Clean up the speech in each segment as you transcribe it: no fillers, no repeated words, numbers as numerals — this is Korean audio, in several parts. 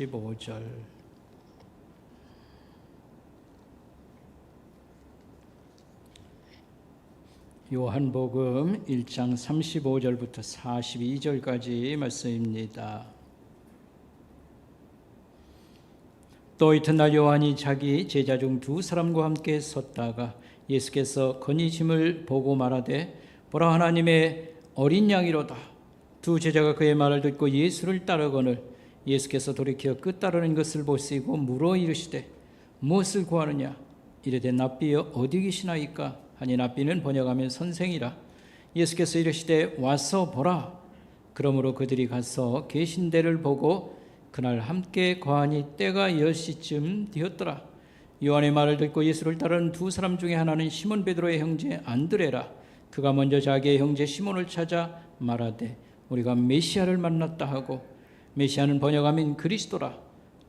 35절. 요한복음 1장 35절부터 42절까지 말씀입니다. 또 이튿날 요한이 자기 제자 중 두 사람과 함께 섰다가 예수께서 건의심을 보고 말하되 보라, 하나님의 어린 양이로다. 두 제자가 그의 말을 듣고 예수를 따르거늘 예수께서 돌이켜 그 따르는 것을 보시고 물어 이르시되 무엇을 구하느냐? 이르되 랍비여 어디 계시나이까? 하니 랍비는 번역하면 선생이라. 예수께서 이르시되 와서 보라. 그러므로 그들이 가서 계신 데를 보고 그날 함께 거하니 때가 10시쯤 되었더라. 요한의 말을 듣고 예수를 따르는 두 사람 중에 하나는 시몬 베드로의 형제 안드레라. 그가 먼저 자기의 형제 시몬을 찾아 말하되 우리가 메시아를 만났다 하고, 메시아는 번역하면 그리스도라.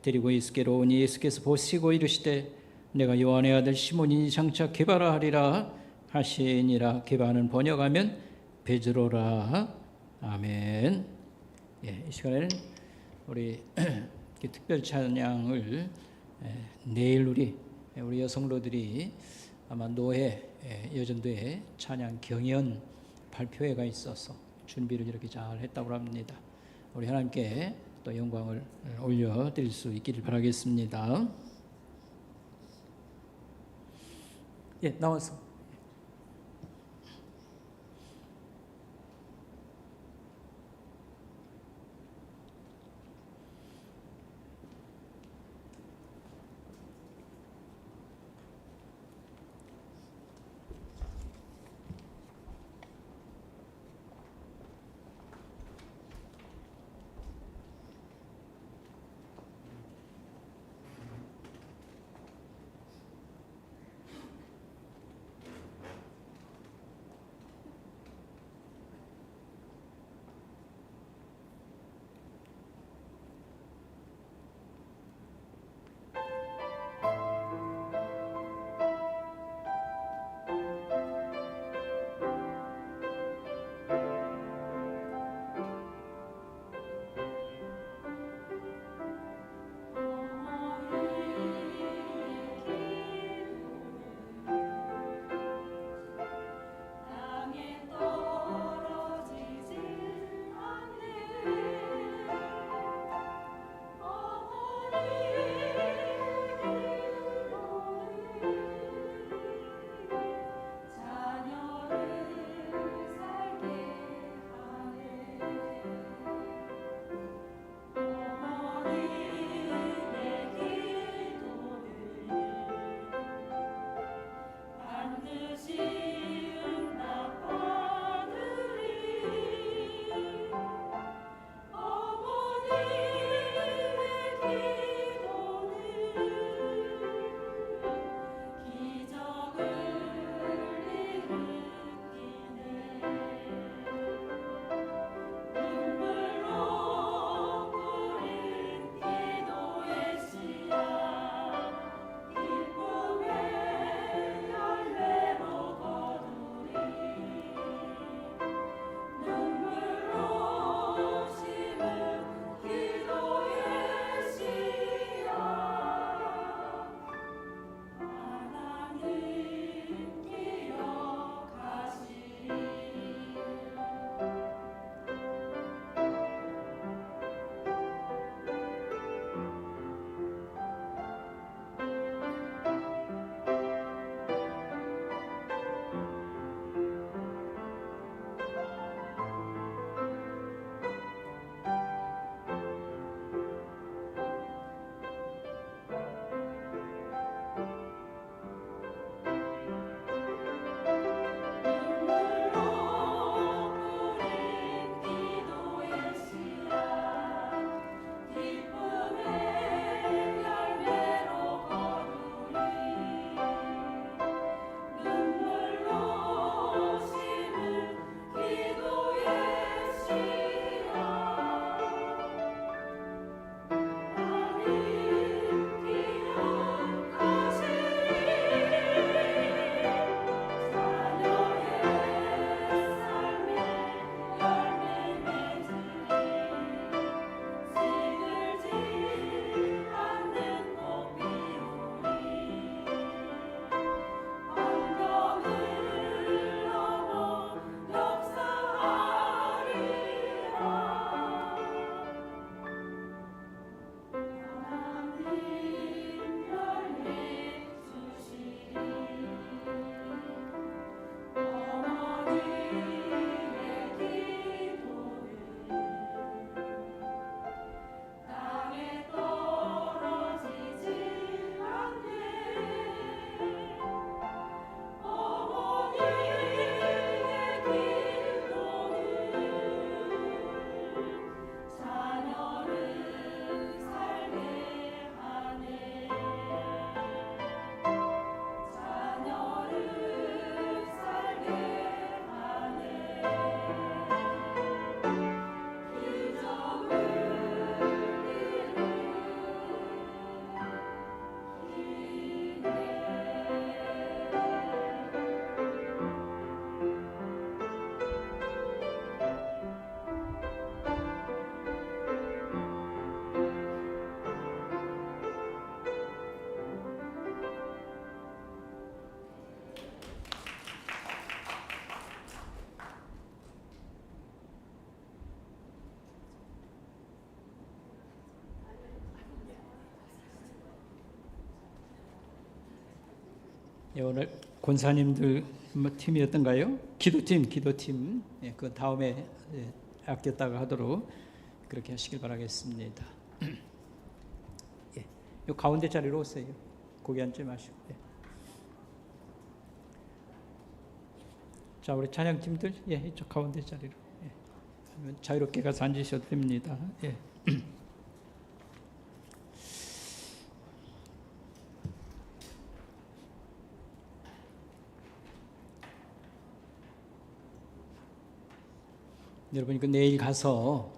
데리고 예수께로 오니 예수께서 보시고 이르시되 내가 요한의 아들 시몬이니 장차 게바라 하리라 하시니라. 게바는 번역하면 베드로라. 아멘. 이 시간에는 우리 특별 찬양을 내일 우리 여성로들이 아마 노회 여전도에 찬양 경연 발표회가 있어서 준비를 이렇게 잘 했다고 합니다. 우리 하나님께 또 영광을 올려드릴 수 있기를 바라겠습니다. 나와서. 예, 오늘 권사님들 뭐 팀이었던가요? 기도팀. 예, 그 다음에 아꼈다가 하도록 그렇게 하시길 바라겠습니다. 예, 요 가운데 자리로 오세요. 거기 앉지 마시고. 예. 자, 우리 찬양팀들, 예, 이쪽 가운데 자리로. 예. 자유롭게 가서 앉으셔도 됩니다. 예. 여러분, 그 내일 가서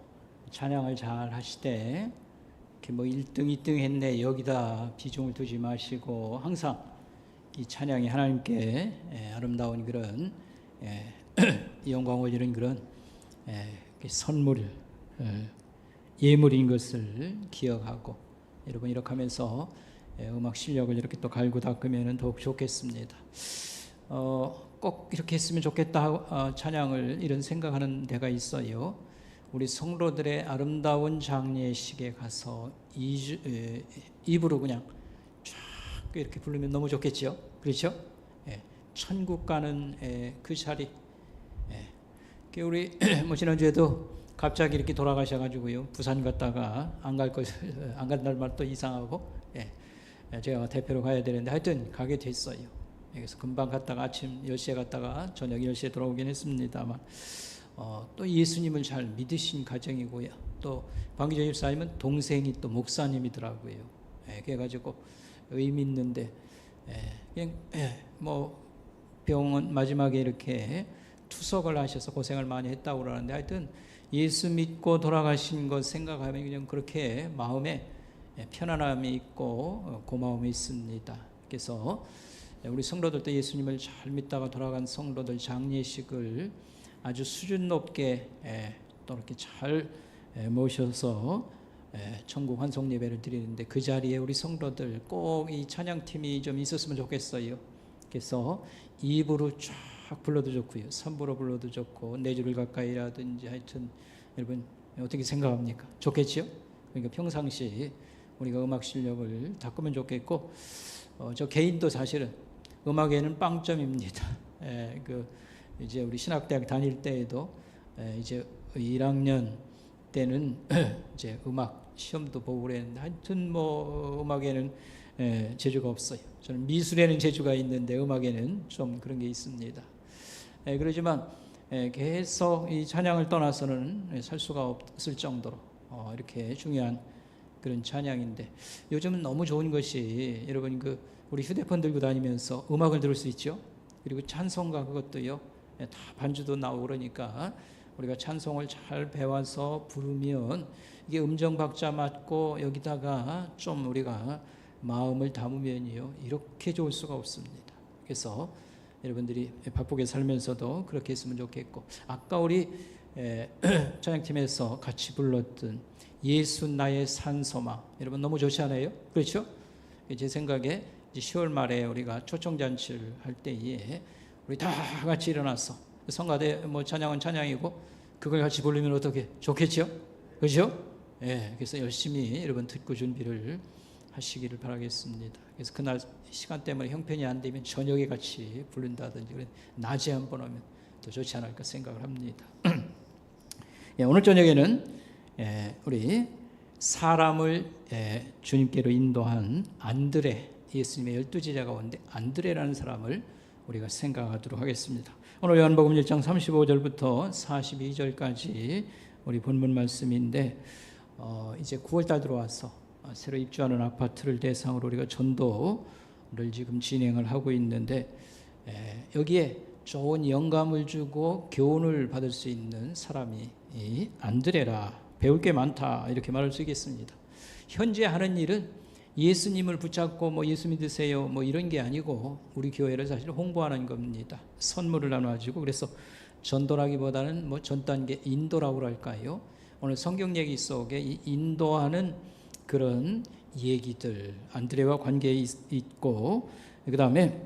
찬양을 잘 하시되 이렇게 뭐 1등, 2등 했네 여기다 비중을 두지 마시고 항상 이 찬양이 하나님께 아름다운 그런 영광을 이룬 그런 선물, 예물인 것을 기억하고 여러분 이렇게 하면서 음악 실력을 이렇게 또 갈고 닦으면 더욱 좋겠습니다. 꼭 이렇게 했으면 좋겠다 찬양을 이런 생각하는 데가 있어요. 우리 성도들의 아름다운 장례식에 가서 입으로 그냥 쫙 이렇게 부르면 너무 좋겠죠. 그렇죠? 천국 가는 그 자리. 우리 뭐 지난주에도 갑자기 이렇게 돌아가셔가지고요. 부산 갔다가 안 간다는 말도 이상하고 제가 대표로 가야 되는데 하여튼 가게 됐어요. 그래서 금방 갔다가 아침 10시에 갔다가 저녁 10시에 돌아오긴 했습니다만 또 예수님을 잘 믿으신 가정이고요. 또 방기정 집사님은 동생이 또 목사님이더라고요. 그래가지고 의미 있는데 그냥 뭐 병원 마지막에 이렇게 투석을 하셔서 고생을 많이 했다고 그러는데 하여튼 예수 믿고 돌아가신 것 생각하면 그냥 그렇게 마음에 편안함이 있고 고마움이 있습니다. 그래서 우리 성도들도 예수님을 잘 믿다가 돌아간 성도들 장례식을 아주 수준 높게 또 이렇게 잘 모셔서 천국 환송 예배를 드리는데 그 자리에 우리 성도들 꼭 이 찬양팀이 좀 있었으면 좋겠어요. 그래서 2부로 쫙 불러도 좋고요. 3부로 불러도 좋고 4줄 가까이라든지 하여튼 여러분 어떻게 생각합니까? 좋겠지요? 그러니까 평상시 우리가 음악 실력을 닦으면 좋겠고 저 개인도 사실은 음악에는 빵점입니다. 이제 우리 신학대학 다닐 때에도 이제 1학년 때는 이제 음악 시험도 보고 그랬는데 하여튼 뭐 음악에는 재주가 없어요. 저는 미술에는 재주가 있는데 음악에는 좀 그런 게 있습니다. 그러지만 계속 이 찬양을 떠나서는 살 수가 없을 정도로 이렇게 중요한 그런 찬양인데 요즘은 너무 좋은 것이 여러분 우리 휴대폰 들고 다니면서 음악을 들을 수 있죠. 그리고 찬송가 그것도요. 다 반주도 나오고 그러니까 우리가 찬송을 잘 배워서 부르면 이게 음정 박자 맞고 여기다가 좀 우리가 마음을 담으면요 이렇게 좋을 수가 없습니다. 그래서 여러분들이 바쁘게 살면서도 그렇게 했으면 좋겠고 아까 우리 찬양팀에서 같이 불렀던 예수 나의 산소망 여러분 너무 좋지 않아요? 그렇죠? 제 생각에 10월 말에 우리가 초청잔치를 할 때에 우리 다 같이 일어나서 성가대 뭐 찬양은 찬양이고 그걸 같이 부르면 어떻게 좋겠죠? 그렇죠? 그래서 열심히 여러분 듣고 준비를 하시기를 바라겠습니다. 그래서 그날 시간 때문에 형편이 안 되면 저녁에 같이 부른다든지 낮에 한번 하면 더 좋지 않을까 생각을 합니다. 오늘 저녁에는 우리 사람을 주님께로 인도한 안드레 예수님의 12제자 가운데 안드레라는 사람을 우리가 생각하도록 하겠습니다. 오늘 요한복음 1장 35절부터 42절까지 우리 본문 말씀인데 이제 9월달 들어와서 새로 입주하는 아파트를 대상으로 우리가 전도를 지금 진행을 하고 있는데 여기에 좋은 영감을 주고 교훈을 받을 수 있는 사람이 이 안드레라 배울 게 많다 이렇게 말할 수 있겠습니다. 현재 하는 일은 예수님을 붙잡고 뭐 예수 믿으세요 뭐 이런 게 아니고 우리 교회를 사실 홍보하는 겁니다. 선물을 나눠가지고 그래서 전도라기보다는 뭐 전 단계 인도라고 할까요? 오늘 성경 얘기 속에 이 인도하는 그런 얘기들 안드레와 관계 있고 그 다음에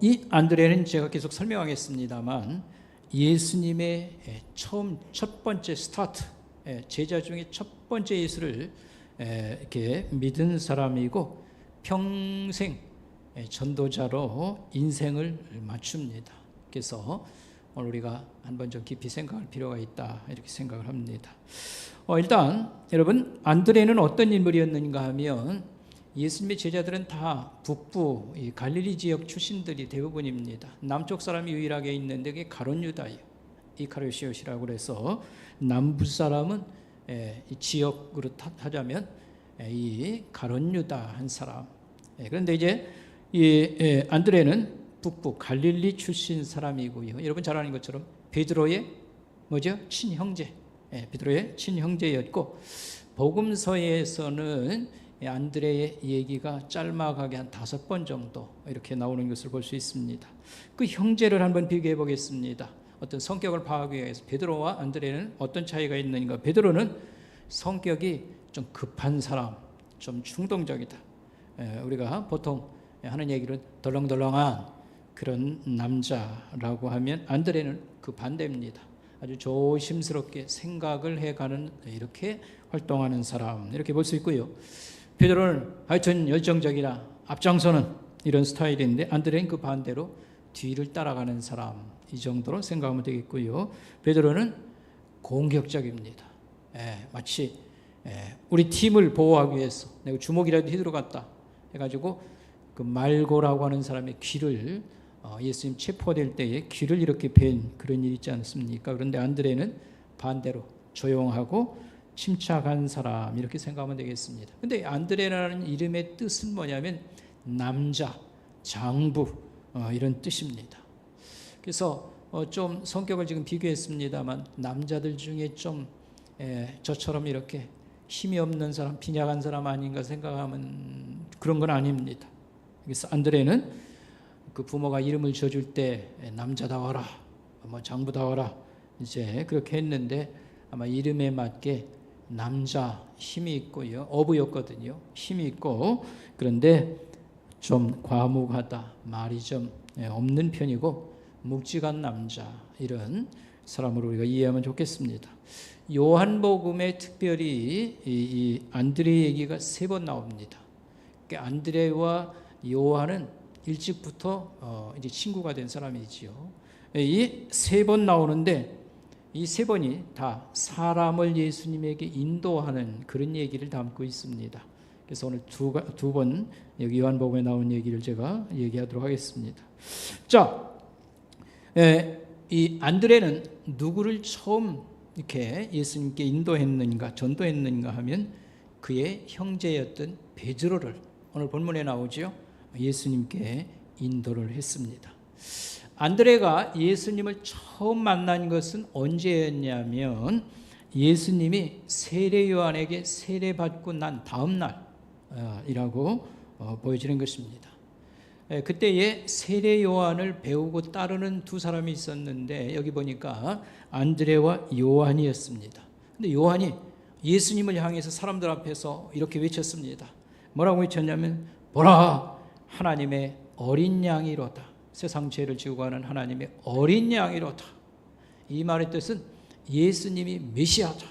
이 안드레는 제가 계속 설명하겠습니다만 예수님의 첫 번째 스타트 제자 중에 첫 번째 예수를 이렇게 믿은 사람이고 평생 전도자로 인생을 맞춥니다. 그래서 오늘 우리가 한번 좀 깊이 생각할 필요가 있다 이렇게 생각을 합니다. 일단 여러분, 안드레는 어떤 인물이었는가 하면 예수님의 제자들은 다 북부 이 갈릴리 지역 출신들이 대부분입니다. 남쪽 사람이 유일하게 있는데 그게 가룟 유다예요. 이카르시옷이라고 그래서 남부 사람은 이 지역으로 타자면 이 가룟 유다 한 사람. 그런데 이제 이 안드레는 북부 갈릴리 출신 사람이고요. 여러분 잘 아는 것처럼 베드로의 뭐죠? 친형제. 베드로의 친형제였고, 복음서에서는 안드레의 얘기가 짤막하게 한 5번 정도 이렇게 나오는 것을 볼 수 있습니다. 그 형제를 한번 비교해 보겠습니다. 어떤 성격을 파악하기 위해서 베드로와 안드레는 어떤 차이가 있는가? 베드로는 성격이 좀 급한 사람, 좀 충동적이다. 우리가 보통 하는 얘기는 덜렁덜렁한 그런 남자라고 하면 안드레는 그 반대입니다. 아주 조심스럽게 생각을 해가는, 이렇게 활동하는 사람 이렇게 볼 수 있고요. 베드로는 하여튼 열정적이나 앞장서는 이런 스타일인데, 안드레는 그 반대로 뒤를 따라가는 사람, 이 정도로 생각하면 되겠고요. 베드로는 공격적입니다. 마치 우리 팀을 보호하기 위해서 내가 주먹이라도 휘두르 갔다 해가지고 그 말고라고 하는 사람의 귀를 예수님 체포될 때에 귀를 이렇게 벤 그런 일 있지 않습니까? 그런데 안드레는 반대로 조용하고 침착한 사람 이렇게 생각하면 되겠습니다. 근데 안드레라는 이름의 뜻은 뭐냐면 남자, 장부 이런 뜻입니다. 그래서 좀 성격을 지금 비교했습니다만 남자들 중에 좀 저처럼 이렇게 힘이 없는 사람, 빈약한 사람 아닌가 생각하면 그런 건 아닙니다. 그래서 안드레는 그 부모가 이름을 지어줄 때 남자다워라, 뭐 장부다워라 이제 그렇게 했는데, 아마 이름에 맞게 남자 힘이 있고요, 어부였거든요. 힘이 있고, 그런데 좀 과묵하다, 말이 좀 없는 편이고 묵직한 남자, 이런 사람으로 우리가 이해하면 좋겠습니다. 요한복음에 특별히 이 안드레 얘기가 3번 나옵니다. 그러니까 안드레와 요한은 일찍부터 이제 친구가 된 사람이지요. 이 3번 나오는데 이 3번이 다 사람을 예수님에게 인도하는 그런 얘기를 담고 있습니다. 그래서 오늘 두 번 여기 요한복음에 나온 얘기를 제가 얘기하도록 하겠습니다. 자, 이 안드레는 누구를 처음 이렇게 예수님께 인도했는가, 전도했는가 하면 그의 형제였던 베드로를, 오늘 본문에 나오죠, 예수님께 인도를 했습니다. 안드레가 예수님을 처음 만난 것은 언제였냐면 예수님이 세례 요한에게 세례받고 난 다음 날이라고 보여지는 것입니다. 그때에 세례 요한을 배우고 따르는 2사람이 있었는데 여기 보니까 안드레와 요한이었습니다. 근데 요한이 예수님을 향해서 사람들 앞에서 이렇게 외쳤습니다. 뭐라고 외쳤냐면, 보라, 하나님의 어린 양이로다. 세상 죄를 지고 가는 하나님의 어린 양이로다. 이 말의 뜻은 예수님이 메시아다.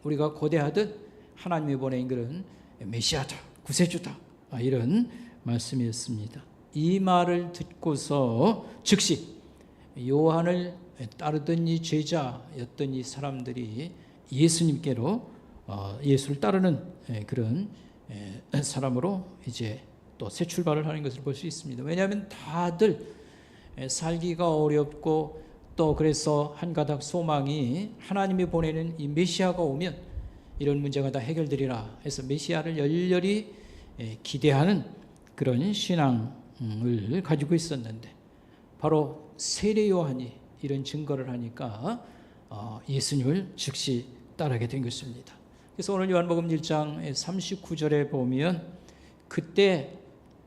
우리가 고대하듯 하나님이 보낸 그런 메시아다, 구세주다, 이런 말씀이었습니다. 이 말을 듣고서 즉시 요한을 따르던 이 제자였던 이 사람들이 예수님께로 예수를 따르는 그런 사람으로 이제 또 새 출발을 하는 것을 볼 수 있습니다. 왜냐하면 다들 살기가 어렵고 또 그래서 한 가닥 소망이 하나님이 보내는 이 메시아가 오면 이런 문제가 다 해결되리라 해서 메시아를 열렬히 기대하는 그런 신앙을 가지고 있었는데, 바로 세례 요한이 이런 증거를 하니까 예수님을 즉시 따르게 된 것입니다. 그래서 오늘 요한복음 1장 39절에 보면 그때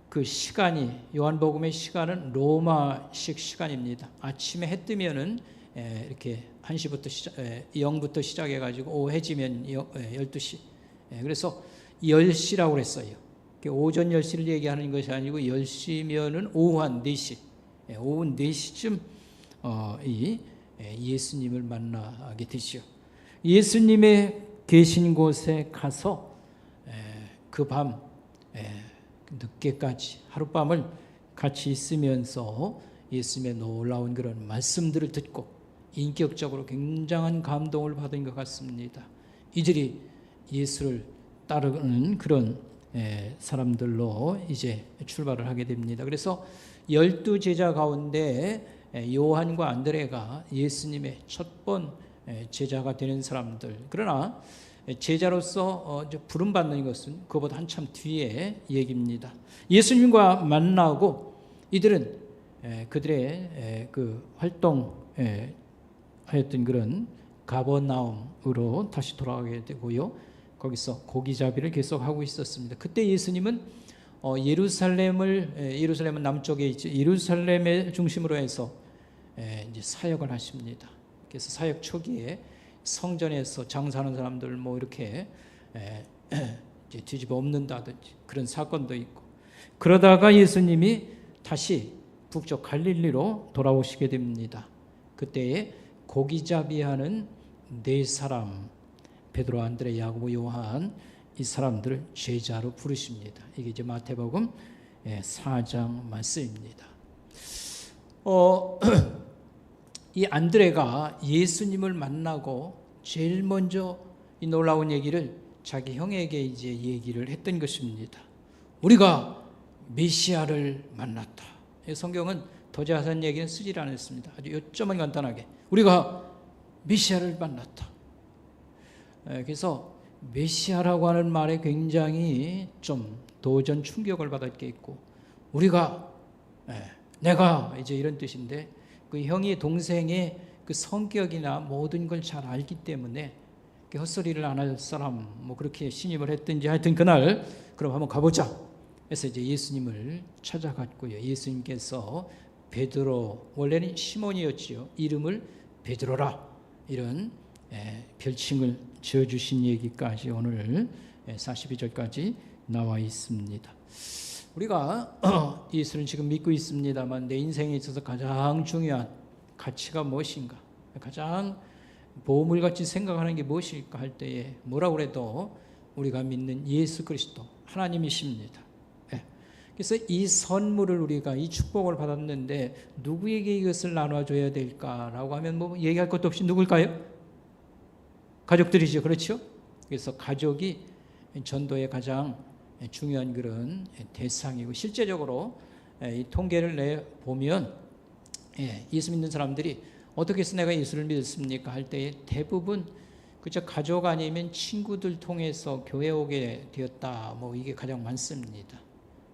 그 시간이, 요한복음의 시간은 로마식 시간입니다. 아침에 해 뜨면은 이렇게 1시부터 0부터 시작해가지고 오후 해지면 12시. 그래서 10시라고 그랬어요. 오전 10시를 얘기하는 것이 아니고 10시면은 오후 한 4시. 오후 4시쯤 이 예수님을 만나게 되시오. 예수님의 계신 곳에 가서 그 밤 늦게까지 하룻밤을 같이 있으면서 예수님의 놀라운 그런 말씀들을 듣고 인격적으로 굉장한 감동을 받은 것 같습니다. 이들이 예수를 따르는 그런 사람들로 이제 출발을 하게 됩니다. 그래서 12제자 가운데 요한과 안드레가 예수님의 첫 번 제자가 되는 사람들. 그러나 제자로서 부름받는 것은 그보다 한참 뒤에 얘기입니다. 예수님과 만나고 이들은 그들의 그 활동하였던 그런 가버나움으로 다시 돌아가게 되고요. 거기서 고기잡이를 계속하고 있었습니다. 그때 예수님은 예루살렘은 남쪽에 있죠. 예루살렘을 중심으로 해서 이제 사역을 하십니다. 그래서 사역 초기에 성전에서 장사하는 사람들 뭐 이렇게 이제 뒤집어 엎는다든지 그런 사건도 있고, 그러다가 예수님이 다시 북쪽 갈릴리로 돌아오시게 됩니다. 그때에 고기잡이하는 네 사람, 베드로, 안드레, 야고보, 요한, 이 사람들을 제자로 부르십니다. 이게 이제 마태복음 4장 말씀입니다. 이 안드레가 예수님을 만나고 제일 먼저 이 놀라운 얘기를 자기 형에게 이제 얘기를 했던 것입니다. 우리가 메시아를 만났다. 성경은 더 자세한 얘기는 쓰질 않았습니다. 아주 요점은 간단하게 우리가 메시아를 만났다. 그래서 메시아라고 하는 말에 굉장히 좀 도전 충격을 받았게 있고, 내가 이제 이런 뜻인데, 그 형이 동생의 그 성격이나 모든 걸 잘 알기 때문에 헛소리를 안 할 사람 뭐 그렇게 신임을 했든지, 하여튼 그날 그럼 한번 가보자 해서 이제 예수님을 찾아갔고요. 예수님께서 베드로, 원래는 시몬이었지요, 이름을 베드로라, 이런 별칭을 지어주신 얘기까지 오늘 42절까지 나와 있습니다. 우리가 예수는 지금 믿고 있습니다만 내 인생에 있어서 가장 중요한 가치가 무엇인가, 가장 보물같이 생각하는 게 무엇일까 할 때에 뭐라고 해도 우리가 믿는 예수 그리스도 하나님이십니다. 그래서 이 선물을, 우리가 이 축복을 받았는데 누구에게 이것을 나눠줘야 될까라고 하면 뭐 얘기할 것도 없이 누굴까요? 가족들이죠. 그렇죠? 그래서 가족이 전도의 가장 중요한 그런 대상이고, 실제적으로 이 통계를 내보면 예수 믿는 사람들이 어떻게 해서 내가 예수를 믿었습니까 할 때에 대부분 그저 가족 아니면 친구들 통해서 교회 오게 되었다, 뭐 이게 가장 많습니다.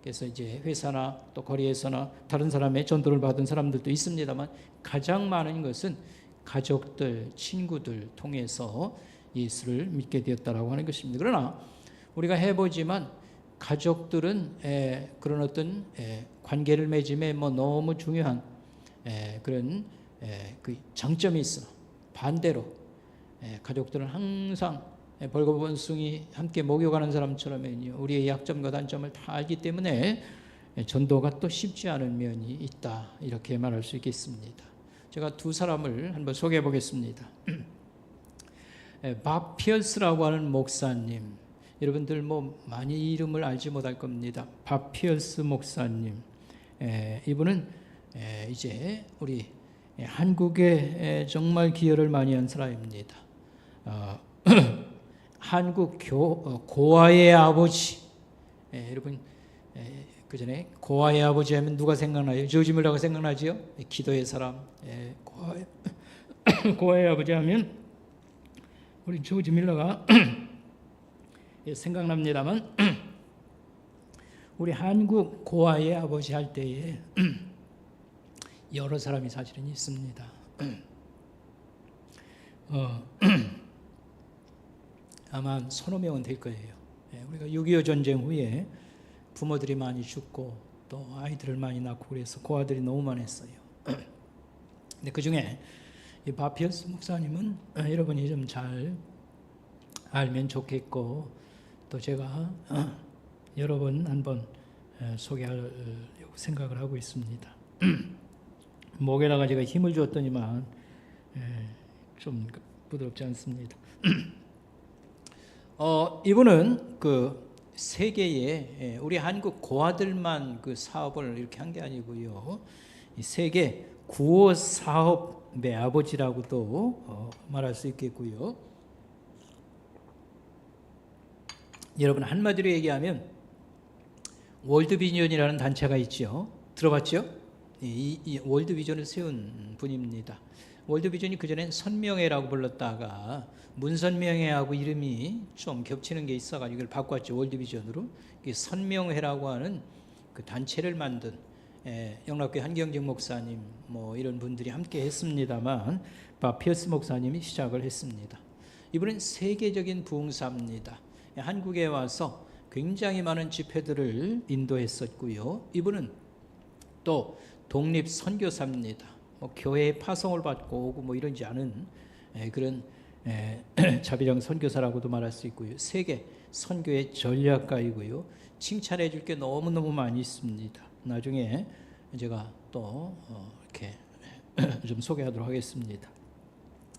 그래서 이제 회사나 또 거리에서나 다른 사람의 전도를 받은 사람들도 있습니다만 가장 많은 것은 가족들, 친구들 통해서 예수를 믿게 되었다라고 하는 것입니다. 그러나 우리가 해보지만 가족들은 그런 어떤 관계를 맺음에 뭐 너무 중요한 그런 그 장점이 있어, 반대로 가족들은 항상 벌거벗은숭이 함께 목욕하는 사람처럼 우리의 약점과 단점을 다 알기 때문에 전도가 또 쉽지 않은 면이 있다, 이렇게 말할 수 있겠습니다. 제가 두 사람을 한번 소개해 보겠습니다. 밥 피어스라고 하는 목사님, 여러분들 뭐 많이 이름을 알지 못할 겁니다. 밥 피어스 목사님, 이분은 이제 우리 한국에 정말 기여를 많이 한 사람입니다. 한국 고아의 아버지, 여러분 그 전에 고아의 아버지 하면 누가 생각나요? 조지 밀러가 생각나지요? 기도의 사람. 고아의 아버지 하면 우리 조지 밀러가 생각납니다만, 우리 한국 고아의 아버지 할 때에 여러 사람이 사실은 있습니다. 아마 서너 명은 될 거예요. 우리가 6.25 전쟁 후에 부모들이 많이 죽고 또 아이들을 많이 낳고 그래서 고아들이 너무 많았어요. 근데 그 중에 이 바피어스 목사님은 여러분이 좀 잘 알면 좋겠고, 또 제가 여러 번 한번 소개하려고 생각을 하고 있습니다. 목에다가 제가 힘을 줬더니만 좀 부드럽지 않습니다. 이분은 그 세계에 우리 한국 고아들만 그 사업을 이렇게 한 게 아니고요. 이 세계 구호 사업의 아버지라고도 말할 수 있겠고요. 여러분 한마디로 얘기하면 월드비전이라는 단체가 있죠. 들어봤죠? 이 월드비전을 세운 분입니다. 월드비전이 그전엔 선명회라고 불렀다가 문선명회하고 이름이 좀 겹치는 게 있어가지고 이걸 바꿨죠. 월드비전으로. 선명회라고 하는 그 단체를 만든 영락교회 한경직 목사님 뭐 이런 분들이 함께 했습니다만 밥 피어스 목사님이 시작을 했습니다. 이분은 세계적인 부흥사입니다. 한국에 와서 굉장히 많은 집회들을 인도했었고요. 이분은 또 독립 선교사입니다. 뭐 교회의 파송을 받고 오고 뭐 이런지 않은 그런 자비령 선교사라고도 말할 수 있고요. 세계 선교의 전략가이고요. 칭찬해 줄 게 너무너무 많이 있습니다. 나중에 제가 또 이렇게 좀 소개하도록 하겠습니다.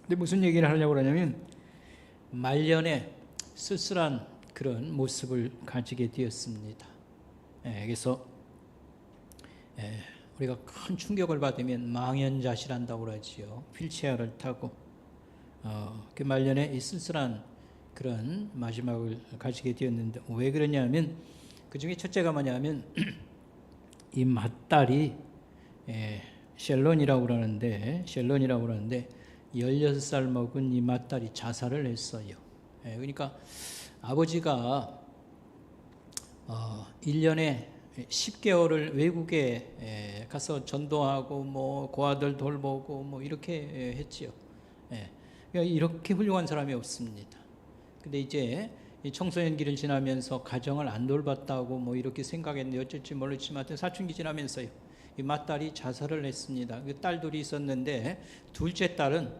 근데 무슨 얘기를 하려고 그러냐면 말년에 쓸쓸한 그런 모습을 가지게 되었습니다. 그래서 우리가 큰 충격을 받으면 망연자실한다고 그러지요. 휠체어를 타고 그 말년에 이 쓸쓸한 그런 마지막을 가지게 되었는데 왜 그러냐면 그 중에 첫째가 뭐냐면 이 맏딸이 셸론이라고 그러는데 16살 먹은 이 맏딸이 자살을 했어요. 그러니까 아버지가 1년에 10개월을 외국에 가서 전도하고 뭐 고아들 돌보고 뭐 이렇게 했지요. 그러니까 이렇게 훌륭한 사람이 없습니다. 근데 이제 이 청소년기를 지나면서 가정을 안 돌봤다고 뭐 이렇게 생각했는데 어쩔지 모르지만 사춘기 지나면서요. 이 맏딸이 자살을 했습니다. 그 딸 둘이 있었는데 둘째 딸은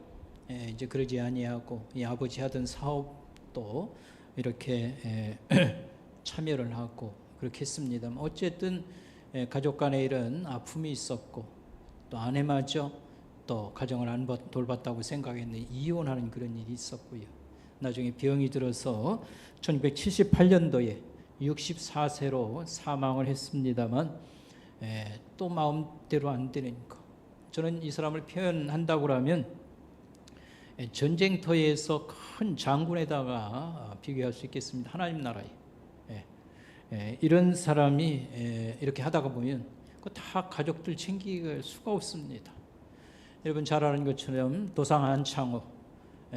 이제 그러지 아니하고 이 아버지 하던 사업도 이렇게 참여를 하고 그렇게 했습니다. 어쨌든 가족 간에 이런 아픔이 있었고 또 아내마저 또 가정을 안 돌봤다고 생각했는데 이혼하는 그런 일이 있었고요. 나중에 병이 들어서 1978년도에 64세로 사망을 했습니다만 또 마음대로 안 되는 거. 저는 이 사람을 표현한다고 하면 전쟁터에서 큰 장군에다가 비교할 수 있겠습니다. 하나님 나라에. 이런 사람이 이렇게 하다가 보면 다 가족들 챙길 수가 없습니다. 여러분 잘 아는 것처럼 도산 안창호,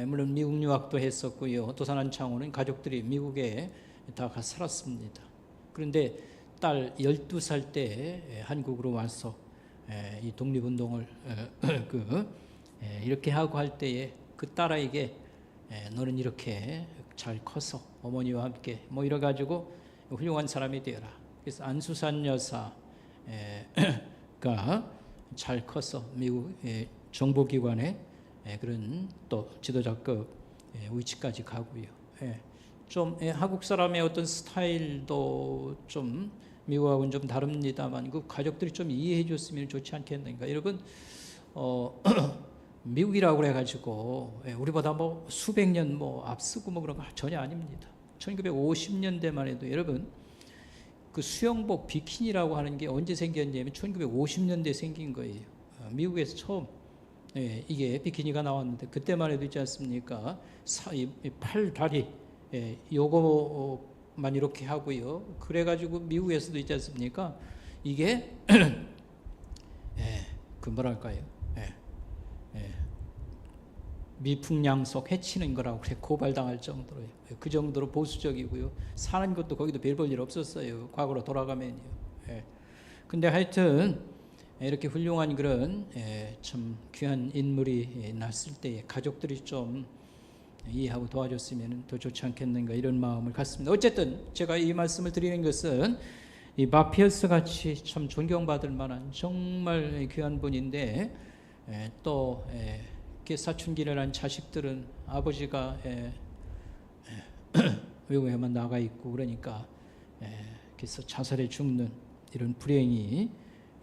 물론 미국 유학도 했었고요. 도산 안창호는 가족들이 미국에 다 살았습니다. 그런데 딸 12살 때 한국으로 와서 이 독립운동을 이렇게 하고 할 때에 그 딸에게 너는 이렇게 잘 커서 어머니와 함께 뭐 이래가지고 훌륭한 사람이 되어라. 그래서 안수산 여사가 잘 커서 미국 정보기관에 그런 또 지도자급 위치까지 가고요. 좀 한국 사람의 어떤 스타일도 좀 미국하고는 좀 다릅니다만 그 가족들이 좀 이해해 줬으면 좋지 않겠는가. 여러분 미국이라고 그래가지고 우리보다 뭐 수백 년 뭐 앞서고 뭐 그런 거 전혀 아닙니다. 1950년대만 해도 여러분 그 수영복 비키니라고 하는 게 언제 생겼냐면 1950년대 생긴 거예요. 미국에서 처음 이게 비키니가 나왔는데 그때만 해도 있지 않습니까? 팔, 다리 요거만 이렇게 하고요. 그래가지고 미국에서도 있지 않습니까? 이게 그 뭐랄까요? 미풍양속 해치는 거라고 그래 고발당할 정도로요. 그 정도로 보수적이고요. 사는 것도 거기도 별 볼 일 없었어요. 과거로 돌아가면요. 근데 하여튼 이렇게 훌륭한 그런 참 귀한 인물이 났을 때 가족들이 좀 이해하고 도와줬으면 더 좋지 않겠는가 이런 마음을 갖습니다. 어쨌든 제가 이 말씀을 드리는 것은 이 마피어스 같이 참 존경받을 만한 정말 귀한 분인데 또 사춘기를 한 자식들은 아버지가 외국에만 나가 있고 그러니까 그래서 자살해 죽는 이런 불행이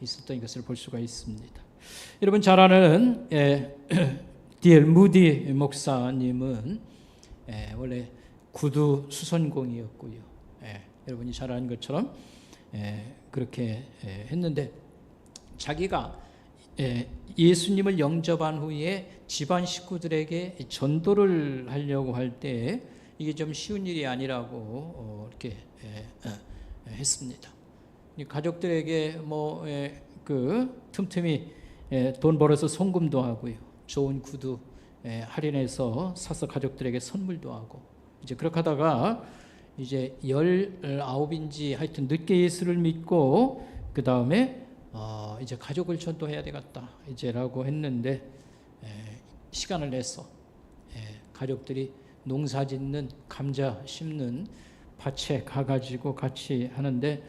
있었던 것을 볼 수가 있습니다. 여러분 잘 아는 D.L. 무디 목사님은 원래 구두 수선공이었고요. 여러분이 잘 아는 것처럼 그렇게 했는데 자기가 예수님을 영접한 후에 집안 식구들에게 전도를 하려고 할 때 이게 좀 쉬운 일이 아니라고 이렇게 했습니다. 가족들에게 그 틈틈이 돈 벌어서 송금도 하고요, 좋은 구두 할인해서 사서 가족들에게 선물도 하고, 이제 그렇게 하다가 이제 19인지 하여튼 늦게 예수를 믿고 그 다음에 이제 가족을 전도해야 되겠다 이제라고 했는데 시간을 내서 가족들이 농사 짓는 감자 심는 밭에 가가지고 같이 하는데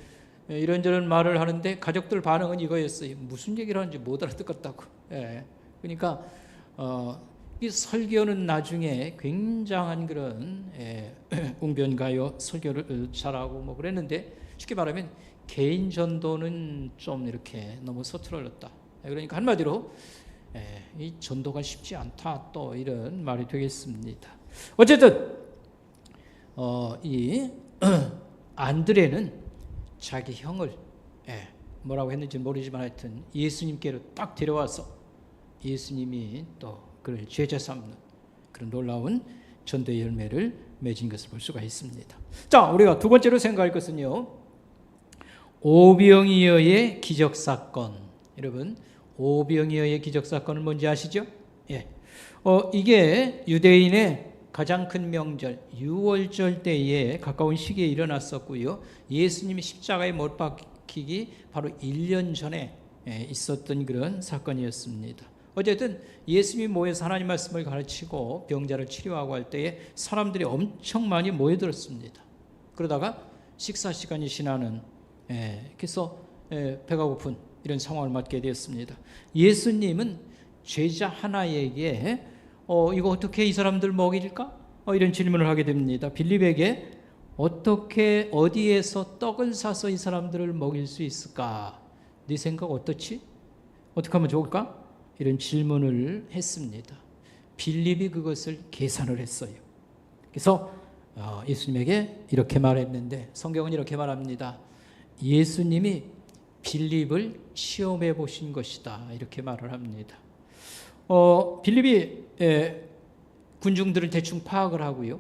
이런저런 말을 하는데 가족들 반응은 이거였어요. 무슨 얘기를 하는지 못 알아듣겠다고. 그러니까 이 설교는 나중에 굉장한 그런 웅변가요 설교를 잘하고 뭐 그랬는데, 쉽게 말하면 개인 전도는 좀 이렇게 너무 서툴렀다. 그러니까 한마디로 이 전도가 쉽지 않다, 또 이런 말이 되겠습니다. 어쨌든 이 안드레는 자기 형을 뭐라고 했는지 모르지만 하여튼 예수님께로 딱 데려와서 예수님이 또 그를 제자 삼는 그런 놀라운 전도의 열매를 맺은 것을 볼 수가 있습니다. 자, 우리가 두 번째로 생각할 것은요, 오병이어의 기적사건. 여러분, 오병이어의 기적사건은 뭔지 아시죠? 이게 유대인의 가장 큰 명절 유월절 때에 가까운 시기에 일어났었고요, 예수님이 십자가에 못 박히기 바로 1년 전에 있었던 그런 사건이었습니다. 어쨌든 예수님이 모여서 하나님 말씀을 가르치고 병자를 치료하고 할 때에 사람들이 엄청 많이 모여들었습니다. 그러다가 식사 시간이 지나는 그래서 배가 고픈 이런 상황을 맞게 되었습니다. 예수님은 제자 하나에게 이거 어떻게 이 사람들 먹일까? 이런 질문을 하게 됩니다. 빌립에게 어떻게 어디에서 떡을 사서 이 사람들을 먹일 수 있을까? 네 생각 어떻지? 어떻게 하면 좋을까? 이런 질문을 했습니다. 빌립이 그것을 계산을 했어요. 그래서 예수님에게 이렇게 말했는데, 성경은 이렇게 말합니다. 예수님이 빌립을 시험해 보신 것이다, 이렇게 말을 합니다. 빌립이 군중들을 대충 파악을 하고요,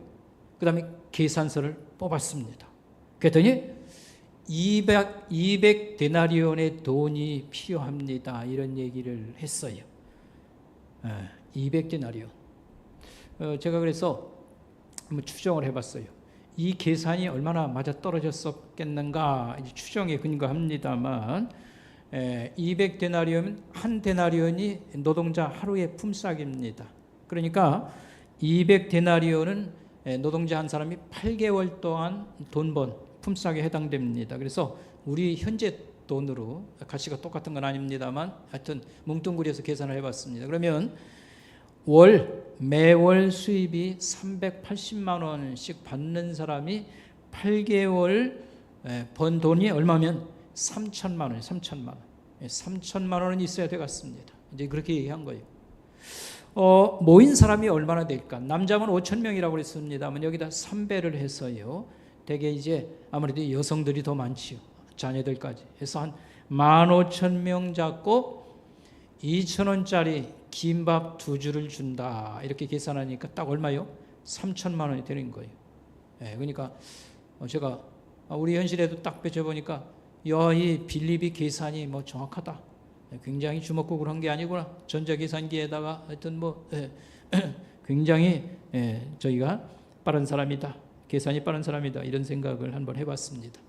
그 다음에 계산서를 뽑았습니다. 그랬더니 200 데나리온의 돈이 필요합니다, 이런 얘기를 했어요. 200 데나리온. 제가 그래서 한번 추정을 해봤어요. 이 계산이 얼마나 맞아 떨어졌었겠는가 추정에 근거합니다만, 200 데나리온, 한 데나리온이 노동자 하루의 품삯입니다. 그러니까 200 데나리온은 노동자 한 사람이 8개월 동안 돈 번 품삯에 해당됩니다. 그래서 우리 현재 돈으로 가치가 똑같은 건 아닙니다만 하여튼 뭉뚱그려서 계산을 해봤습니다. 그러면 매월 수입이 380만 원씩 받는 사람이 8개월 번 돈이 얼마면 3천만 원이에요. 3천만 원. 3천만 원은 있어야 되겠습니다. 이제 그렇게 얘기한 거예요. 모인 사람이 얼마나 될까? 남자면 5천 명이라고 그랬습니다만 여기다 3배를 해서요, 대개 이제 아무래도 여성들이 더 많지요, 자녀들까지 해서 한 15,000명 잡고 2,000원짜리 김밥 2줄을 준다, 이렇게 계산하니까 딱 얼마요? 3천만 원이 되는 거예요. 그러니까 제가 우리 현실에도 딱 뺏어보니까 이 빌립이 계산이 정확하다, 굉장히 주먹구구를 한 게 아니구나, 전자계산기에다가 하여튼 굉장히 저희가 빠른 사람이다, 계산이 빠른 사람이다, 이런 생각을 한번 해봤습니다.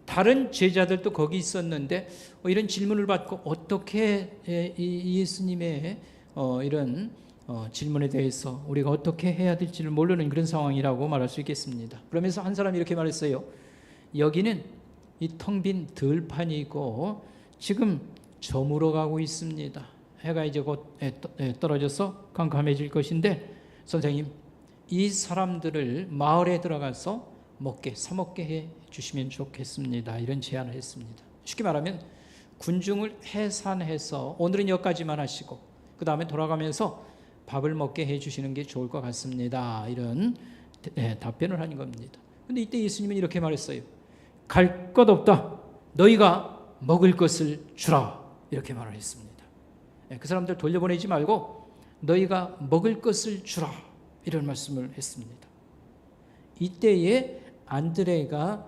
다른 제자들도 거기 있었는데 이런 질문을 받고 어떻게 이 예수님의 이런 질문에 대해서 우리가 어떻게 해야 될지를 모르는 그런 상황이라고 말할 수 있겠습니다. 그러면서 한 사람이 이렇게 말했어요. 여기는 이 텅 빈 들판이고 지금 저물어 가고 있습니다. 해가 이제 곧 떨어져서 캄캄해질 것인데 선생님, 이 사람들을 마을에 들어가서 사 먹게 해 주시면 좋겠습니다, 이런 제안을 했습니다. 쉽게 말하면 군중을 해산해서 오늘은 여기까지만 하시고 그 다음에 돌아가면서 밥을 먹게 해 주시는 게 좋을 것 같습니다, 이런 답변을 하는 겁니다. 근데 이때 예수님은 이렇게 말했어요. 갈 것 없다. 너희가 먹을 것을 주라. 이렇게 말을 했습니다. 그 사람들 돌려보내지 말고 너희가 먹을 것을 주라. 이런 말씀을 했습니다. 이때에 안드레가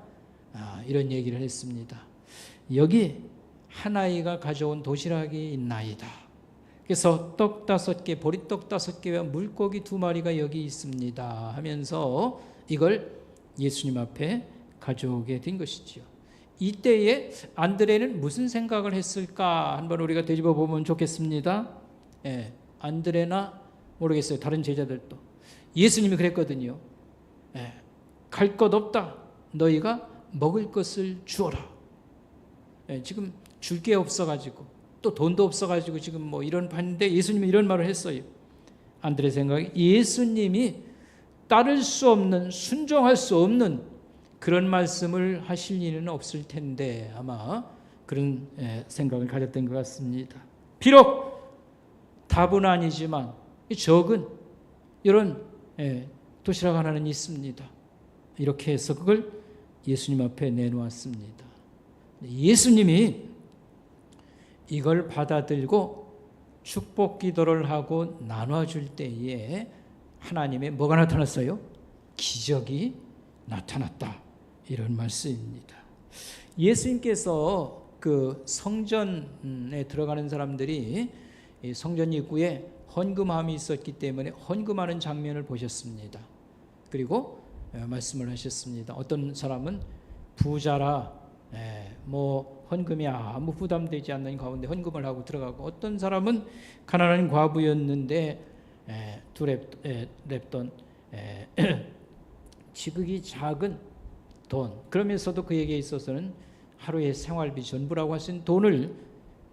이런 얘기를 했습니다. 여기 한 아이가 가져온 도시락이 있나이다. 그래서 떡 5개, 보리떡 5개와 물고기 2마리가 여기 있습니다 하면서 이걸 예수님 앞에 가져오게 된 것이지요. 이때에 안드레는 무슨 생각을 했을까 한번 우리가 되짚어 보면 좋겠습니다. 안드레나 모르겠어요. 다른 제자들도. 예수님이 그랬거든요. 갈 것 없다. 너희가 먹을 것을 주어라. 지금 줄 게 없어가지고 또 돈도 없어가지고 지금 뭐 이런 판인데 예수님이 이런 말을 했어요. 안드레 생각에 예수님이 따를 수 없는, 순종할 수 없는 그런 말씀을 하실 일은 없을 텐데 아마 그런 생각을 가졌던 것 같습니다. 비록 답은 아니지만 적은 이런 도시락 하나는 있습니다. 이렇게 해서 그걸 예수님 앞에 내놓았습니다. 예수님이 이걸 받아들고 축복 기도를 하고 나눠줄 때에 하나님의 뭐가 나타났어요? 기적이 나타났다. 이런 말씀입니다. 예수님께서 그 성전에 들어가는 사람들이 성전 입구에 헌금함이 있었기 때문에 헌금하는 장면을 보셨습니다. 그리고 말씀을 하셨습니다. 어떤 사람은 부자라 뭐 헌금이 아무 부담되지 않는 가운데 헌금을 하고 들어가고, 어떤 사람은 가난한 과부였는데 두 렙돈 지극히 작은 돈, 그러면서도 그에게 있어서는 하루의 생활비 전부라고 하신 돈을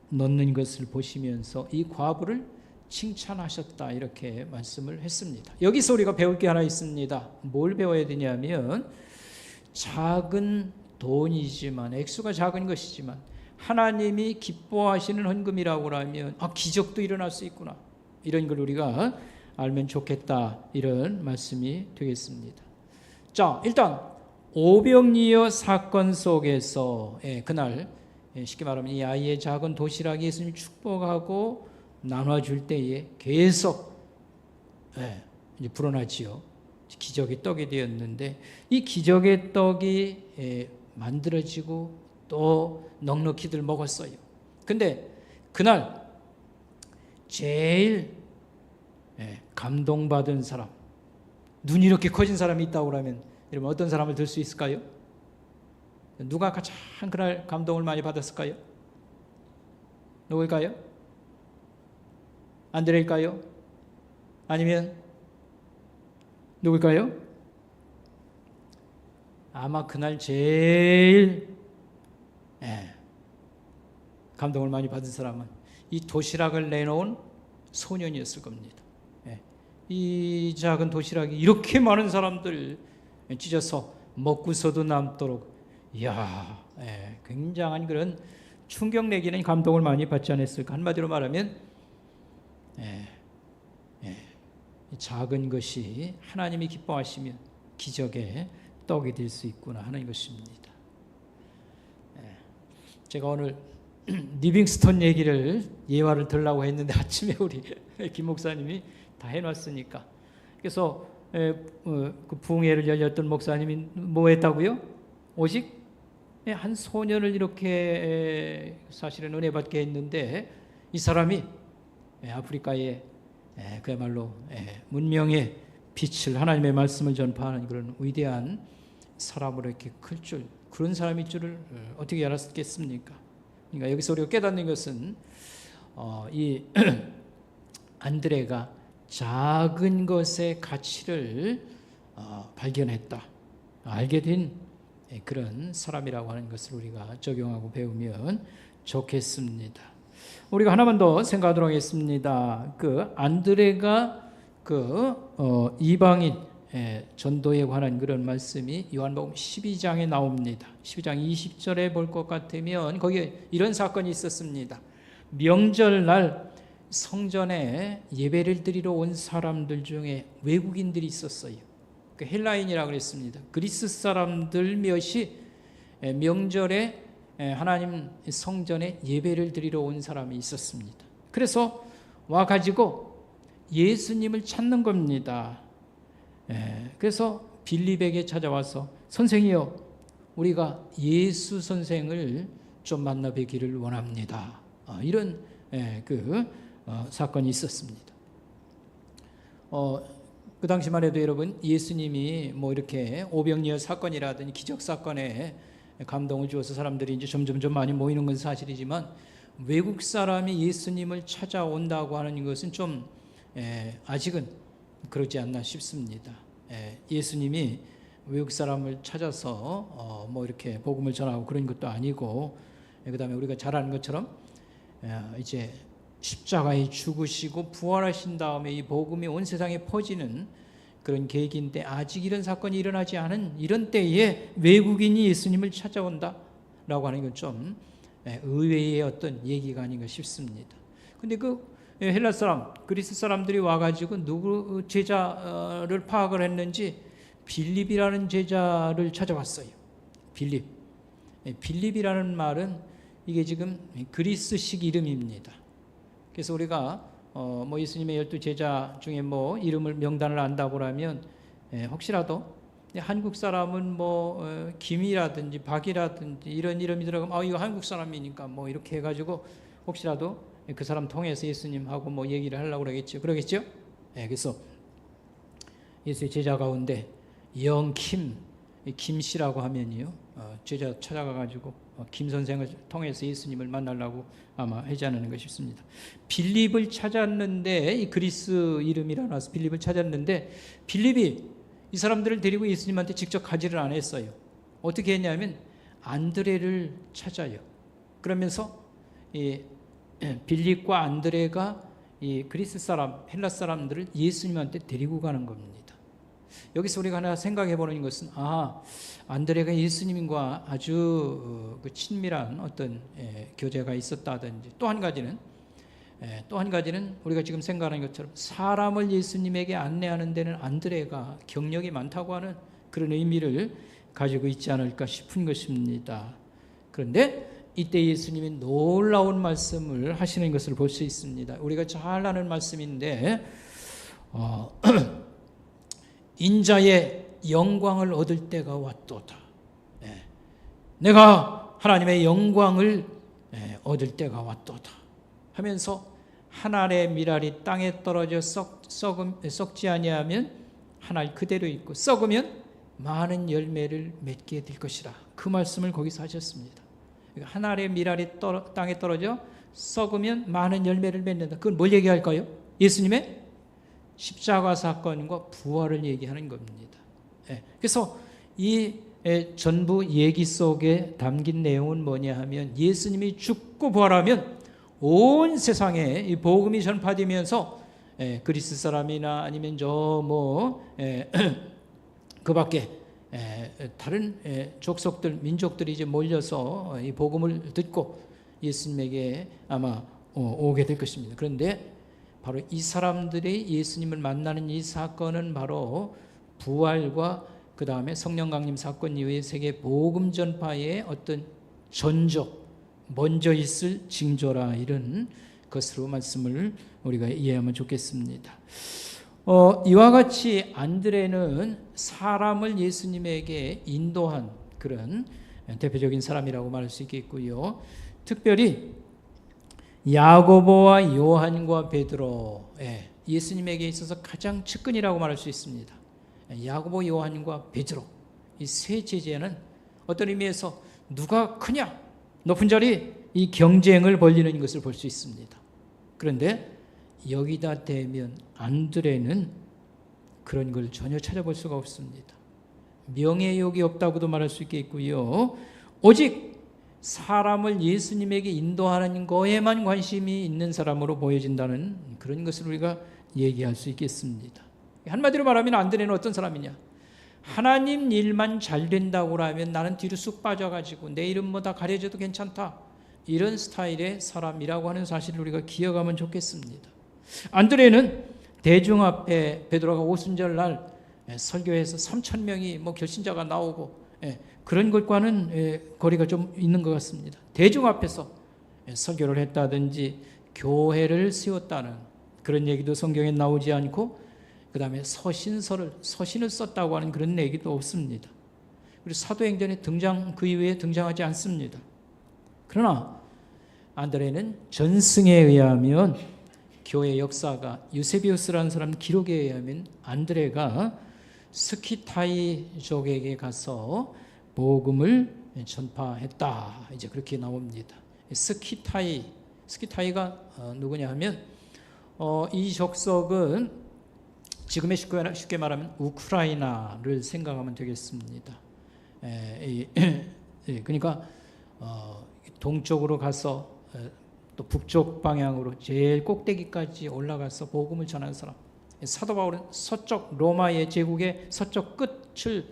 넣는 것을 보시면서 이 과부를 칭찬하셨다. 이렇게 말씀을 했습니다. 여기서 우리가 배울 게 하나 있습니다. 뭘 배워야 되냐면 작은 돈이지만, 액수가 작은 것이지만 하나님이 기뻐하시는 헌금이라고 하면 기적도 일어날 수 있구나. 이런 걸 우리가 알면 좋겠다. 이런 말씀이 되겠습니다. 자, 일단 오병이어 사건 속에서 그날 쉽게 말하면 이 아이의 작은 도시락 예수님이 축복하고 나눠줄 때에 계속 이제 불어나지요. 기적의 떡이 되었는데 이 기적의 떡이 만들어지고 또 넉넉히들 먹었어요. 근데 그날 제일 감동받은 사람, 눈이 이렇게 커진 사람이 있다고 하면 여러분 어떤 사람을 들 수 있을까요? 누가 가장 그날 감동을 많이 받았을까요? 누구일까요? 안드레일까요? 아니면 누구일까요? 아마 그날 제일 감동을 많이 받은 사람은 이 도시락을 내놓은 소년이었을 겁니다. 이 작은 도시락이 이렇게 많은 사람들 찢어서 먹고서도 남도록, 이야, 굉장한 그런 충격 내기는 감동을 많이 받지 않았을까. 한마디로 말하면 작은 것이 하나님이 기뻐하시면 기적의 떡이 될 수 있구나 하는 것입니다. 제가 오늘 리빙스턴 얘기를 예화를 들으려고 했는데 아침에 우리 김 목사님이 다 해놨으니까, 그래서 그 부흥회를 열렸던 목사님이 뭐 했다고요? 오직 한 소년을 이렇게 사실은 은혜 받게 했는데 이 사람이 아프리카에 그야말로 문명의 빛을, 하나님의 말씀을 전파하는 그런 위대한 사람으로 이렇게 클 줄, 그런 사람일 줄을 어떻게 알았겠습니까? 그러니까 여기서 우리가 깨닫는 것은 이 안드레가 작은 것의 가치를 발견했다, 알게 된 그런 사람이라고 하는 것을 우리가 적용하고 배우면 좋겠습니다. 우리가 하나만 더 생각하도록 하겠습니다. 그 안드레가 이방인 전도에 관한 그런 말씀이 요한복음 12장에 나옵니다. 12장 20절에 볼 것 같으면 거기에 이런 사건이 있었습니다. 명절날 성전에 예배를 드리러 온 사람들 중에 외국인들이 있었어요. 그 헬라인이라고 그랬습니다. 그리스 사람들 몇이 명절에 하나님 성전에 예배를 드리러 온 사람이 있었습니다. 그래서 와가지고 예수님을 찾는 겁니다. 그래서 빌립에게 찾아와서 선생이요, 우리가 예수 선생을 좀 만나 뵈기를 원합니다. 이런 사건이 있었습니다. 그 당시만 해도 여러분, 예수님이 뭐 이렇게 오병이어 사건이라든지 기적 사건에 감동을 주어서 사람들이 이제 점점 많이 모이는 건 사실이지만, 외국 사람이 예수님을 찾아온다고 하는 것은 좀 아직은 그러지 않나 싶습니다. 예수님이 외국 사람을 찾아서 뭐 이렇게 복음을 전하고 그런 것도 아니고, 그 다음에 우리가 잘 아는 것처럼 이제 십자가에 죽으시고 부활하신 다음에 이 복음이 온 세상에 퍼지는 그런 계기인데, 아직 이런 사건이 일어나지 않은 이런 때에 외국인이 예수님을 찾아온다라고 하는 건 좀 의외의 어떤 얘기가 아닌가 싶습니다. 근데 그 헬라 사람, 그리스 사람들이 와가지고 누구 제자를 파악을 했는지 빌립이라는 제자를 찾아왔어요. 빌립이라는 말은 이게 지금 그리스식 이름입니다. 그래서 우리가 뭐 예수님의 12 제자 중에 뭐 이름을 명단을 안다고 하면 혹시라도 한국 사람은 뭐 김이라든지 박이라든지 이런 이름이 들어가면 이거 한국 사람이니까 뭐 이렇게 해가지고 혹시라도 그 사람 통해서 예수님하고 뭐 얘기를 하려고 그러겠죠? 그래서 예수의 제자 가운데 김씨라고 하면요, 제자 찾아가가지고 김 선생을 통해서 예수님을 만나려고 아마 하지 않았는가 싶습니다. 빌립을 찾았는데, 이 그리스 이름이라서 빌립을 찾았는데, 빌립이 이 사람들을 데리고 예수님한테 직접 가지를 안 했어요. 어떻게 했냐면 안드레를 찾아요. 그러면서 이 빌립과 안드레가 이 그리스 사람, 헬라 사람들을 예수님한테 데리고 가는 겁니다. 여기서 우리가 하나 생각해 보는 것은, 안드레가 예수님과 아주 그 친밀한 어떤 교제가 있었다든지, 또 한 가지는 우리가 지금 생각하는 것처럼 사람을 예수님에게 안내하는 데는 안드레가 경력이 많다고 하는 그런 의미를 가지고 있지 않을까 싶은 것입니다. 그런데 이때 예수님이 놀라운 말씀을 하시는 것을 볼 수 있습니다. 우리가 잘 아는 말씀인데, 인자의 영광을 얻을 때가 왔도다. 내가 하나님의 영광을 얻을 때가 왔도다 하면서, 한 알의 밀알이 땅에 떨어져 썩지 아니하면 한 알 그대로 있고 썩으면 많은 열매를 맺게 될 것이라. 그 말씀을 거기서 하셨습니다. 한 알의 밀알이 땅에 떨어져 썩으면 많은 열매를 맺는다. 그건 뭘 얘기할까요? 예수님의 십자가 사건과 부활을 얘기하는 겁니다. 그래서 이 전부 얘기 속에 담긴 내용은 뭐냐 하면, 예수님이 죽고 부활하면 온 세상에 이 복음이 전파되면서 그리스 사람이나 아니면 그 밖에 다른 족속들, 민족들이 이제 몰려서 이 복음을 듣고 예수님에게 아마 오게 될 것입니다. 그런데 바로 이 사람들이 예수님을 만나는 이 사건은 바로 부활과 그 다음에 성령 강림 사건 이후에 세계 복음 전파의 어떤 전적, 먼저 있을 징조라, 이런 것으로 말씀을 우리가 이해하면 좋겠습니다. 이와 같이 안드레는 사람을 예수님에게 인도한 그런 대표적인 사람이라고 말할 수 있겠고요. 특별히 야고보와 요한과 베드로, 예수님에게 있어서 가장 측근이라고 말할 수 있습니다. 야고보, 요한과 베드로, 이 세 제자는 어떤 의미에서 누가 크냐, 높은 자리, 이 경쟁을 벌이는 것을 볼 수 있습니다. 그런데 여기다 대면 안드레는 그런 걸 전혀 찾아볼 수가 없습니다. 명예욕이 없다고도 말할 수 있겠고요. 오직 사람을 예수님에게 인도하는 거에만 관심이 있는 사람으로 보여진다는 그런 것을 우리가 얘기할 수 있겠습니다. 한마디로 말하면 안드레는 어떤 사람이냐? 하나님 일만 잘 된다고 하면 나는 뒤로 쑥 빠져가지고 내 이름 뭐 다 가려져도 괜찮다, 이런 스타일의 사람이라고 하는 사실을 우리가 기억하면 좋겠습니다. 안드레는 대중 앞에 베드로가 오순절날 설교에서 3,000명이 뭐 결신자가 나오고 그런 것과는 거리가 좀 있는 것 같습니다. 대중 앞에서 설교를 했다든지 교회를 세웠다는 그런 얘기도 성경에 나오지 않고, 그 다음에 서신을 썼다고 하는 그런 얘기도 없습니다. 그리고 사도행전에 그 이후에 등장하지 않습니다. 그러나 안드레는 전승에 의하면, 교회 역사가 유세비우스라는 사람 기록에 의하면 안드레가 스키타이족에게 가서 복음을 전파했다, 이제 그렇게 나옵니다. 스키타이가 누구냐 하면 이 족속은 지금의 쉽게 말하면 우크라이나를 생각하면 되겠습니다. 그러니까 동쪽으로 가서 또 북쪽 방향으로 제일 꼭대기까지 올라가서 복음을 전하는 사람. 사도 바울은 서쪽 로마의 제국의 서쪽 끝을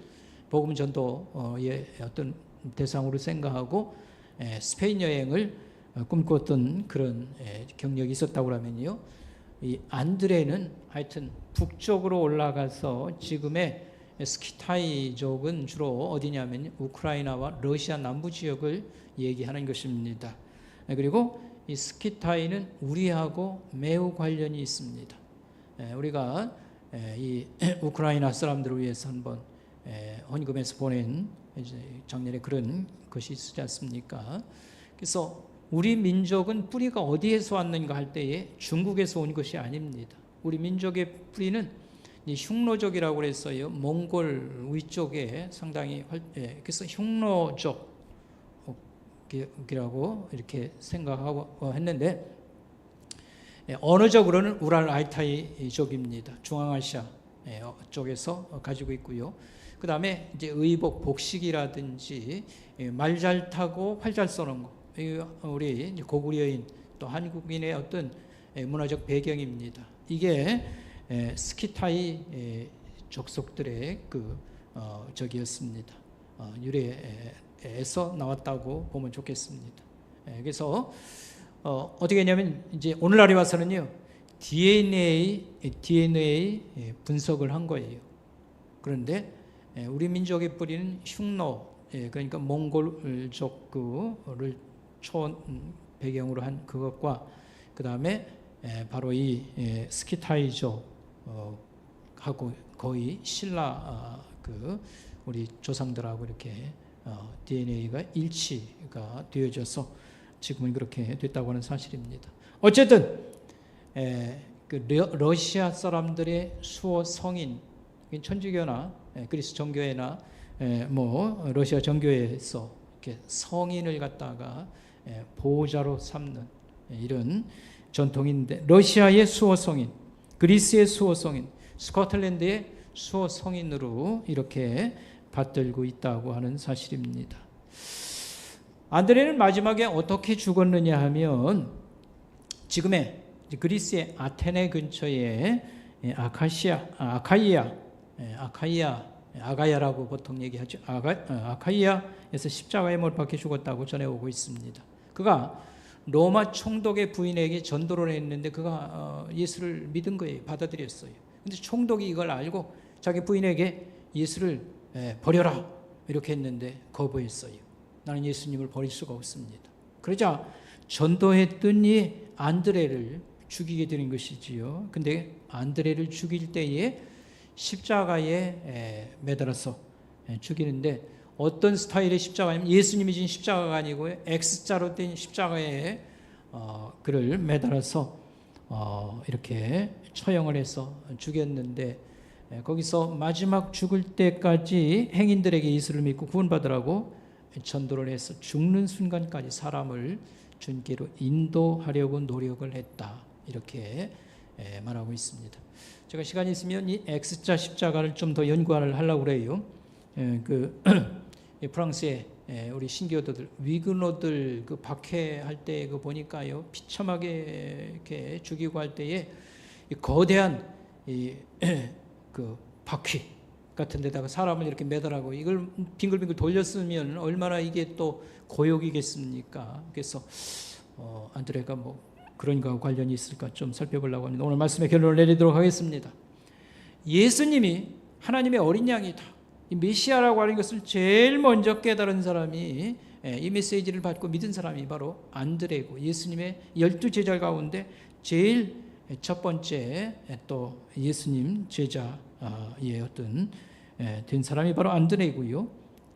복음 전도의 어떤 대상으로 생각하고 스페인 여행을 꿈꿨던 그런 경력이 있었다고 하면요, 이 안드레는 하여튼 북쪽으로 올라가서 지금의 스키타이족은 주로 어디냐면 우크라이나와 러시아 남부 지역을 얘기하는 것입니다. 그리고 이 스키타이는 우리하고 매우 관련이 있습니다. 우리가 이 우크라이나 사람들을 위해서 한번 헌금해서 보낸 작년에 그런 것이 있지 않습니까? 그래서 우리 민족은 뿌리가 어디에서 왔는가 할 때에 중국에서 온 것이 아닙니다. 우리 민족의 뿌리는 흉노족이라고 그랬어요. 몽골 위쪽에 상당히 그래서 흉노족 이라고 이렇게 생각하고 했는데, 언어적으로는 우랄 알타이족입니다. 중앙아시아 쪽에서 가지고 있고요. 그 다음에 이제 의복, 복식이라든지 말 잘 타고 활 잘 쏘는 거, 우리 고구려인 또 한국인의 어떤 문화적 배경입니다. 이게 스키타이 족속들의 적이었습니다. 유래에서 나왔다고 보면 좋겠습니다. 그래서 어떻게 했냐면 이제 오늘날에 와서는요, DNA 분석을 한 거예요. 그런데 우리 민족의 뿌리는 흉노, 그러니까 몽골족을 배경으로 한 그것과, 그 다음에 바로 이 스키타이족하고 거의 신라 우리 조상들하고 이렇게 DNA가 일치가 되어져서 지금은 그렇게 됐다고 하는 사실입니다. 어쨌든 러시아 사람들의 수호 성인, 천주교나 그리스 정교회나 뭐 러시아 정교회에서 이렇게 성인을 갖다가 보호자로 삼는 이런 전통인데, 러시아의 수호 성인, 그리스의 수호 성인, 스코틀랜드의 수호 성인으로 이렇게 받들고 있다고 하는 사실입니다. 안드레는 마지막에 어떻게 죽었느냐 하면, 지금의 그리스의 아테네 근처에 아가야라고 보통 얘기하죠. 아카이아에서 십자가에 못 박혀 죽었다고 전해오고 있습니다. 그가 로마 총독의 부인에게 전도를 했는데 그가 예수를 믿은 거예요. 받아들였어요. 근데 총독이 이걸 알고 자기 부인에게 예수를 버려라 이렇게 했는데 거부했어요. 나는 예수님을 버릴 수가 없습니다. 그러자 전도했더니 안드레를 죽이게 되는 것이지요. 근데 안드레를 죽일 때에 십자가에 매달아서 죽이는데, 어떤 스타일의 십자가냐면 예수님이 진 십자가가 아니고요, X자로 된 십자가에 그를 매달아서 이렇게 처형을 해서 죽였는데, 거기서 마지막 죽을 때까지 행인들에게 예수를 믿고 구원받으라고 전도를 해서 죽는 순간까지 사람을 주님께로 인도하려고 노력을 했다, 이렇게 말하고 있습니다. 제가 시간이 있으면 이 X자 십자가를 좀 더 연구를 하려고 그래요. 프랑스의 우리 신교도들, 위그노들 박해할 때 보니까요, 비참하게 이렇게 죽이고 할 때에 이 거대한 바퀴 같은 데다가 사람을 이렇게 매달아고 이걸 빙글빙글 돌렸으면 얼마나 이게 또 고역이겠습니까? 그래서 안드레가 뭐 그런 거와 관련이 있을까 좀 살펴보려고 합니다. 오늘 말씀의 결론을 내리도록 하겠습니다. 예수님이 하나님의 어린 양이다. 이 메시아라고 하는 것을 제일 먼저 깨달은 사람이, 이 메시지를 받고 믿은 사람이 바로 안드레고, 예수님의 12 제자 가운데 제일 첫 번째 또 예수님 제자의 어떤 된 사람이 바로 안드레고요.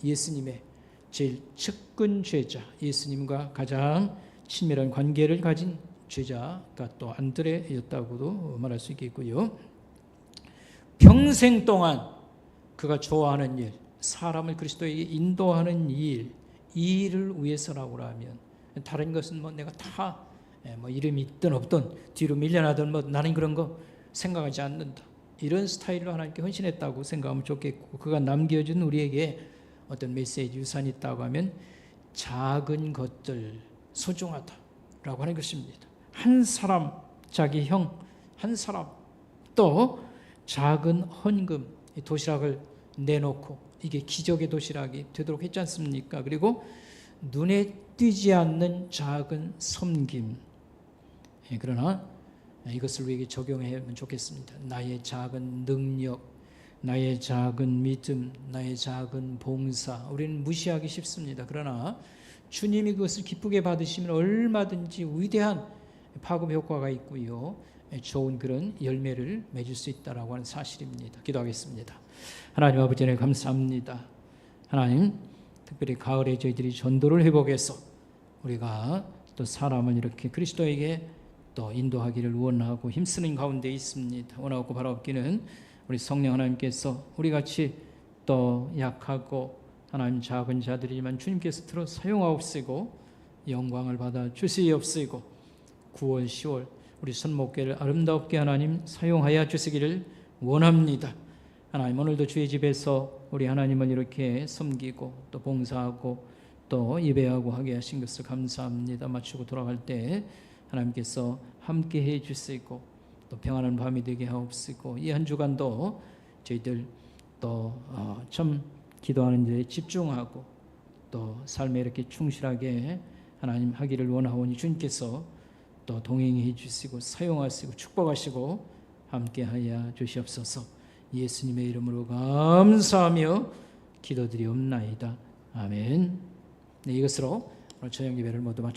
예수님의 제일 측근 제자, 예수님과 가장 친밀한 관계를 가진 제자가 또 안드레였다고도 말할 수 있겠고요. 평생 동안 그가 좋아하는 일, 사람을 그리스도에게 인도하는 일, 이 일을 위해서라고 하면, 다른 것은 뭐 내가 다 이름이 있든 없든 뒤로 밀려나든 나는 그런 거 생각하지 않는다, 이런 스타일로 하나님께 헌신했다고 생각하면 좋겠고, 그가 남겨준 우리에게 어떤 메시지 유산이 있다고 하면 작은 것들 소중하다라고 하는 것입니다. 한 사람, 자기 형 한 사람, 또 작은 헌금, 도시락을 내놓고 이게 기적의 도시락이 되도록 했지 않습니까? 그리고 눈에 띄지 않는 작은 섬김, 그러나 이것을 우리에게 적용하면 좋겠습니다. 나의 작은 능력, 나의 작은 믿음, 나의 작은 봉사, 우리는 무시하기 쉽습니다. 그러나 주님이 그것을 기쁘게 받으시면 얼마든지 위대한 파급 효과가 있고요, 좋은 그런 열매를 맺을 수 있다라고 하는 사실입니다. 기도하겠습니다. 하나님 아버지, 감사합니다. 하나님, 특별히 가을에 저희들이 전도를 회복해서 우리가 또 사람을 이렇게 그리스도에게 또 인도하기를 원하고 힘쓰는 가운데 있습니다. 원하고 바라옵기는 우리 성령 하나님께서 우리같이 또 약하고 하나님 작은 자들이지만 주님께서 들어 사용하옵시고 영광을 받아 주시옵시고 9월 10월 우리 선목회를 아름답게 하나님 사용하여 주시기를 원합니다. 하나님, 오늘도 주의 집에서 우리 하나님을 이렇게 섬기고 또 봉사하고 또 예배하고 하게 하신 것을 감사합니다. 마치고 돌아갈 때 하나님께서 함께 해 주시고 또 평안한 밤이 되게 하옵시고, 이 한 주간도 저희들 또 참 기도하는 데 집중하고 또 삶에 이렇게 충실하게 하나님 하기를 원하오니 주님께서 또 동행해 주시고 사용하시고 축복하시고 함께하여 주시옵소서. 예수님의 이름으로 감사하며 기도드리옵나이다. 아멘. 네, 이것으로 오늘 저녁 예배를 모두 마치겠습니다.